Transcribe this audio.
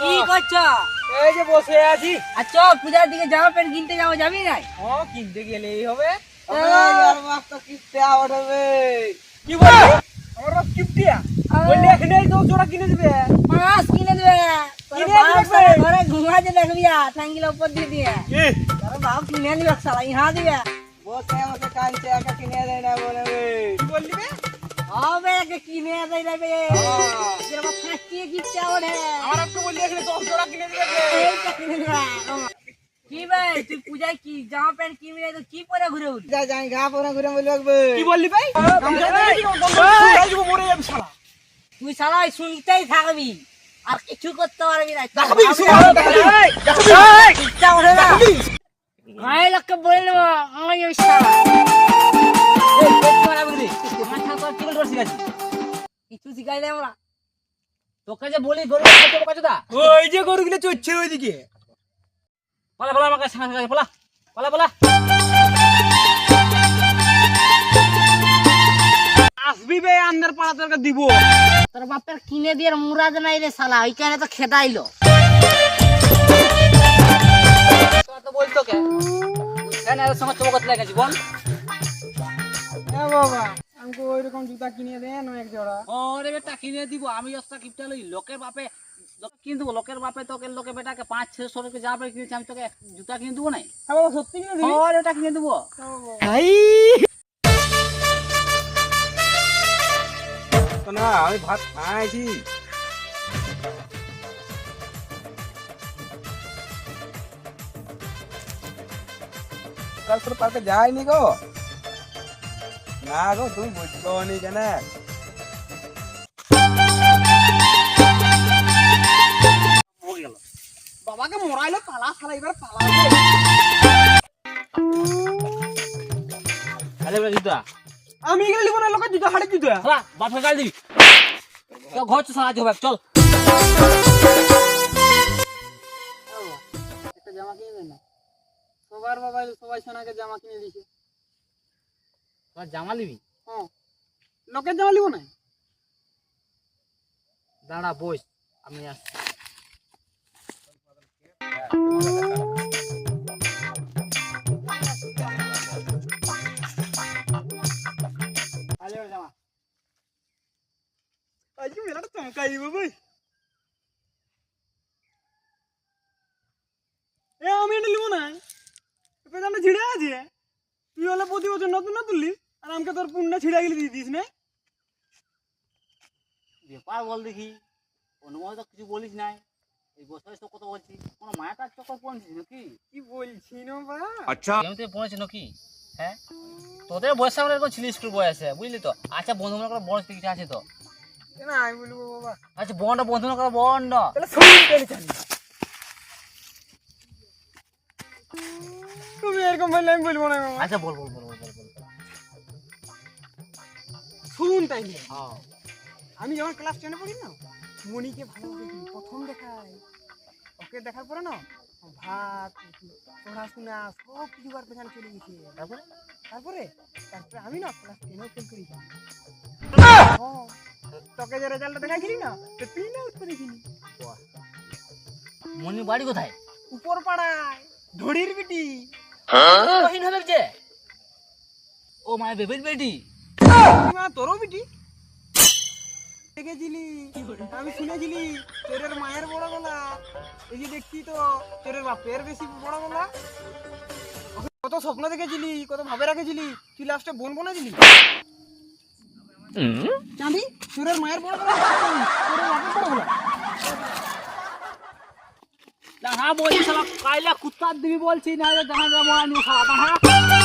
কি করছো? এই যে বসে আছি। আচ্ছা পূজার দিকে জামা প্যান্ট কিনতে যাবো, যাবি নাই? কিনতে গেলেই হবে। কি বললি? আমার বাপ কিপটিয়া বললি এখানে তো জোড়া কিনে দিবে। মাছ কিনে দেবে। কিনে দিবে ঘরে ঘুমাতে দেখবি টাঙ্গির উপর দিয়ে দিয়ে তোর বাপ কিনে দিবে শালা ইহা দিবে। বসে বসে কাঁদছে, একা কিনে দেয় না বলে। কি বললি বে? হবে একে কিনে দেয় যাবে। যেরকম ফাটিয়ে কিনতে ওঠে। আমার আপনি বললি এখানে 10 জোড়া কিনে দিবে। এইটা কিনে দিবে। কি ভাই তুই পূজায় কি জামা প্যান্ট কিনবি না তো কি পরে ঘুরে উঠবি? যা যাই গা পরে ঘুরে বলবে। কি বললি ভাই? মরে যাবি শালা। তুই শালা শুনতেই থাকবি আর কিছু করতে পারবি না। ইচ্ছা ওঠে না। গায়ে লোককে বলে নেবো আমার এই শালা। কিছু শিখাই দেয় আমরা তোকে যে বলি গরু ওই যে গরুগুলো চড়ছে ওইদিকে। পালা পালা আমাকে সামনে পালা পালা পালা আসবি বে আন্দার পাড়া তোকে দিব। তোর বাপের কিনে দিয়ে মুরাদ নাই রে শালা, ওইখানে তো খেদাইলো। তো বলতো কে কেন এর সঙ্গে চমকত লাগেছি বল। হ্যাঁ বাবা আমাকে ওইরকম জুতা কিনে দেন এক জোড়া। ওরে বেটা কিনে দিব আমি অস্তা কিপটা লই লোকের বাপে কিন্তু লোকের বাপে তোকে লোকে বেটাকে 500-600 টাকা যা পারে কিনেছি আমি তোকে জুতা কিনে দেবো নাই? হ্যাঁ বাবা সত্যি কিনে দিবি? ওরে ওটা কিনে দেবো। না আমি ভাত খাইছি। কাল পার্কে যাইনি গো। না গো তুমি বুঝছো নি কেন? বাবাকে মরাইলো পালা শালা, এবার পালাবে। আরে বেটা জুতা আমি এগুলো লিখবো না, লোকের জুতা হাড়ে জুতা। শালা বাপকে গাল দিবি তো ঘর তো সাহায্য হবে চল। একটা জামা কিনে দেন না। সবার বাবা সবাই সোনাকে জামা কিনে দিছে। তোর জামা নিবি? হ্যাঁ লোকের জামা লিবো না। দাঁড়া বস আমি আসছি। জামা আজকে মেলাটা চমকাই দিব ভাই। আমি এটা লিবো না, পেছনটা ছিঁড়ে আছে। তুই হলে প্রতি বছর নতুন না তুললি আর আমাকে তোর পুণ্যা ছিঁড়ে গেলে দিয়ে দিস না। ব্যাপার বল দেখি অনুমতি তো কিছু বলিস নাই, এই বছর তো কত বলছি কোনো মায়াটার চক্কর পড়ছিস নাকি? কি বলছি না বা? আচ্ছা এমনিতে পড়েছে নাকি? হ্যাঁ তোদের বয়সে আমরা এরকম ছিল স্কুল বয়সে বুঝলি তো। আচ্ছা বন্ধু মনে করে বয়স কিছু আছে তো? না আমি বলবো বাবা। আচ্ছা বন্ড বন্ধু মনে করে বন্ড তাহলে শুনুন পেলে জানি তুমি এরকম বললে আমি বলবো না বাবা। আচ্ছা বল বল বল বল বল বল। শুন তাইলে হ্যাঁ আমি যখন ক্লাস 10 পড়ি না, মনিকে ভালোভাবে দেখি, প্রথম দেখাই। ওকে দেখার পরে না ভাত পড়াশোনা সব কিছু আর পেছনে চলে গেছে। তারপরে তারপরে তারপরে আমি না ক্লাস 10 ফেল করি। তোকে যে রেজাল্টটা দেখাইছিলি না, তো তুই না উত্তর দেখিনি। মনি বাড়ি কোথায়? উপর পাড়ায় ধড়ির বিটি। কহিন হবে যে ও মায়ের বেবির বেটি। মা তোরও বিটি দেখেছিলি? আমি শুনেছিলি তোরের মায়ের বড় গলা, এই যে দেখছি তো তোরের বাপের বেশি বড় গলা। কত স্বপ্ন দেখেছিলি, কত ভাবে রাখেছিলি, তুই লাস্টে বোন বোনাছিলি। চাঁদি তোরের মায়ের বড় গলা, তোরের বাপের বড় গলা। হ্যাঁ বলছি শালা কাইলা কুত্তার দিবি বলছি না জাহান রামা নিউ খাওয়া।